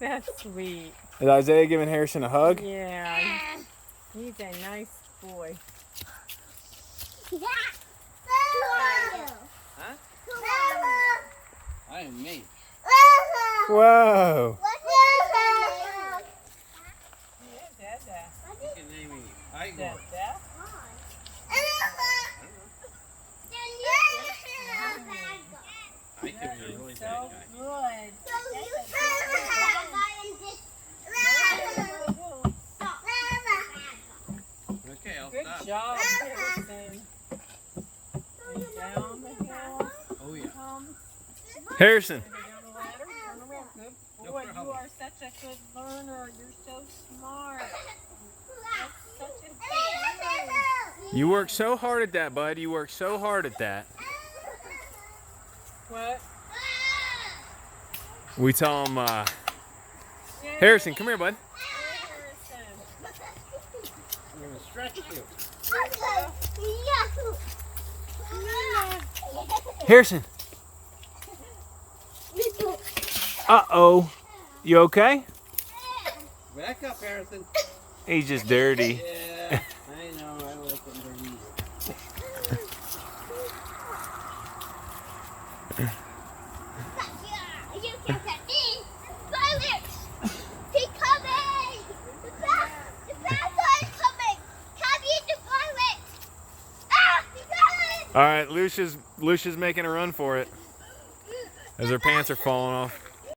That's sweet. Is Isaiah giving Harrison a hug? Yeah, he's a nice boy. Huh? I am me. Whoa. You can name me Igor. I could be a really bad guy. Okay, I'll Good stop. job, Harrison. Down the hill. Oh yeah. Harrison. Down the ladder. Turn around. Good boy. You are such a good learner. You're so smart. That's such a good learner. You worked so hard at that, bud. You worked so hard at that. What? We tell him, Harrison, come here, bud. Harrison. I'm going to stretch you. Harrison. Uh-oh. You okay? Back up, Harrison. He's just dirty. Yeah, I know. I like them dirty. All right, Lucia's making a run for it as her pants are falling off.